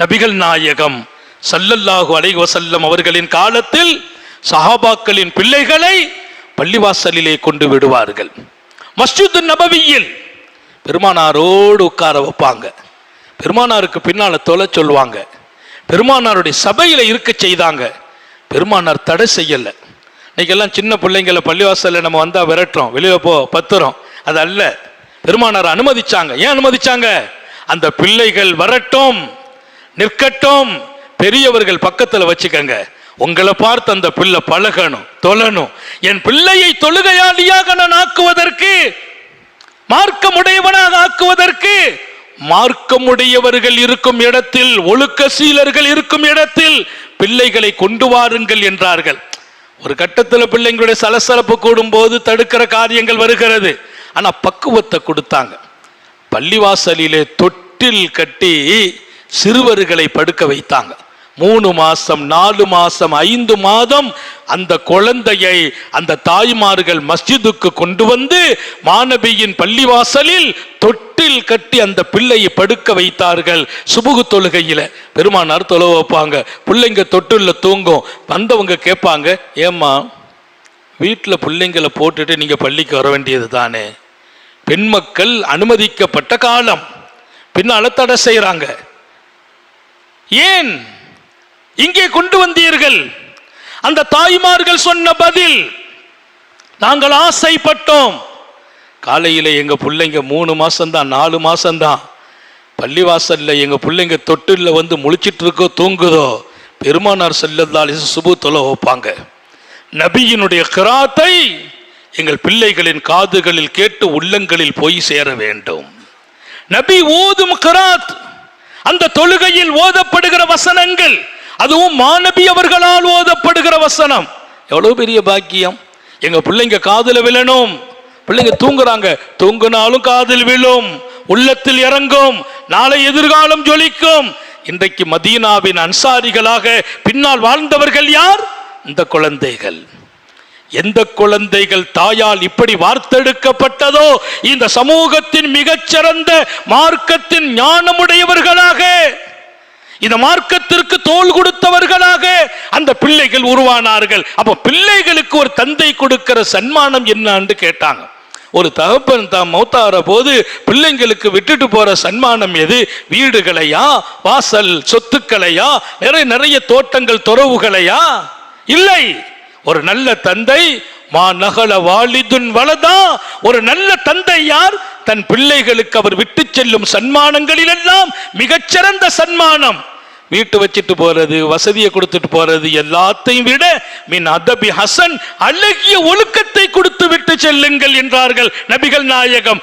நபிகள் நாயகம் ஸல்லல்லாஹு அலைஹி வஸல்லம் அவர்களின் காலத்தில் சஹாபாக்களின் பிள்ளைகளை பள்ளிவாசலிலே கொண்டு விடுவார்கள். மஸ்ஜித் நபவியில் பெருமானாரோடு உட்கார வைப்பாங்க. பெருமானாருக்கு பின்னால தொலை சொல்லுவாங்க. பெருமானாருடைய சபையில இருக்க செய்தாங்க. பெருமானார் தடை செய்யல. இன்னைக்கெல்லாம் சின்ன பிள்ளைங்களை பள்ளிவாசல்ல நம்ம வந்தா விரட்டுறோம், வெளியில போ பத்துறோம். அது அல்ல, பெருமானார் அனுமதிச்சாங்க. ஏன் அனுமதிச்சாங்க? அந்த பிள்ளைகள் வரட்டும், நிற்கட்டும், பெரியவர்கள் பக்கத்தில் வச்சுக்கங்க. உங்களை பார்த்து அந்த பிள்ளை பழகணும், தொழணும். என் பிள்ளையை தொழுகையாளியாக நான் ஆக்குவதற்கு, மார்க்கமுடையவனாக ஆக்குவதற்கு, மார்க்கமுடையவர்கள் இருக்கும் இடத்தில், ஒழுக்க சீலர்கள் இருக்கும் இடத்தில் பிள்ளைகளை கொண்டு வாருங்கள் என்றார்கள். ஒரு கட்டத்தில் பிள்ளைங்களுடைய சலசலப்பு கூடும் போது தடுக்கிற காரியங்கள் வருகிறது. ஆனா பக்குவத்தை கொடுத்தாங்க. பள்ளிவாசலிலே தொட்டில் கட்டி சிறுவர்களை படுக்க வைத்தாங்க. 3 மாசம் 4 மாசம் 5 மாதம் அந்த குழந்தையை அந்த தாய்மார்கள் மஸ்ஜிதுக்கு கொண்டு வந்து மாநபியின் பள்ளிவாசலில் தொட்டில் கட்டி அந்த பிள்ளையை படுக்க வைத்தார்கள். சுபுகு தொழுகையில பெருமானார் தொழ வைப்பாங்க. பிள்ளைங்க தொட்டில்ல தூங்கும். வந்தவங்க கேட்பாங்க, ஏம்மா வீட்டில் பிள்ளைங்களை போட்டுட்டு நீங்க பள்ளிக்கு வர வேண்டியது தானே? பெண் மக்கள் அனுமதிக்கப்பட்ட காலம், பின்னால தடை செய்யறாங்க. ஏன் இங்கே கொண்டு வந்தீர்கள்? அந்த தாய்மார்கள் சொன்ன பதில், நாங்கள் ஆசைப்பட்டோம். காலையில எங்க பிள்ளைங்க 3 மாசம்தான் 4 மாசம்தான் பள்ளிவாசல்ல எங்க பிள்ளைங்க தொட்டில்ல வந்து முழிச்சிட்டு இருக்கோ, தூங்குதோ, பெருமானார் ஸல்லல்லாஹு அலைஹி வஸல்லம் சுபு தொழ வைப்பாங்க. நபியினுடைய கிராத்தை எங்கள் பிள்ளைகளின் காதுகளில் கேட்டு உள்ளங்களில் போய் சேர வேண்டும். நபி ஓதும் கிராத், அந்த தொழுகையில் ஓதப்படுகிற வசனங்கள், அதுவும் மாநபி அவர்களால் ஓதப்படுகிற வசனம், எவ்வளவு பெரிய பாக்கியம். எங்க பிள்ளைங்க காதுல விழணும். பிள்ளைங்க தூங்குறாங்க, தூங்குனாலும் காதில் விழும், உள்ளத்தில் இறங்கும், நாளை எதிர்காலம் ஜொலிக்கும். இன்றைக்கு மதீனாவின் அன்சாரிகளாக பின்னால் வாழ்ந்தவர்கள் யார்? இந்த குழந்தைகள். எந்த குழந்தைகள் தாயால் இப்படி வார்த்தெடுக்கப்பட்டதோ, இந்த சமூகத்தின் மிகச்சிறந்த மார்க்கத்தின் ஞானமுடையவர்களாக, இந்த மார்க்கத்திற்கு தோள் கொடுத்தவர்களாக அந்த பிள்ளைகள் உருவானார்கள். அப்ப பிள்ளைகளுக்கு ஒரு தந்தை கொடுக்கிற சன்மானம் என்னன்னு கேட்டாங்க. ஒரு தகப்பன் தான் மௌத்தார போது பிள்ளைங்களுக்கு விட்டுட்டு போற சன்மானம் எது? வீடுகளையா, வாசல் சொத்துக்களையா, நிறைய தோட்டங்கள் துறவுகளையா? இல்லை. ஒரு நல்ல தந்தை, மா நகல வாலிதுன் வலதா, ஒரு நல்ல தந்தை யார்? தன் பிள்ளைகளுக்கு அவர் விட்டு செல்லும் சன்மானங்களில் எல்லாம் மிகச்சிறந்த சன்மானம் வீட்டு வச்சுட்டு போறது, வசதியை கொடுத்துட்டு போறது, எல்லாத்தையும் விட மின் அதபி ஹசன், அழகிய ஒழுக்கத்தை கொடுத்து விட்டு செல்லுங்கள் என்றார்கள் நபிகள் நாயகம்.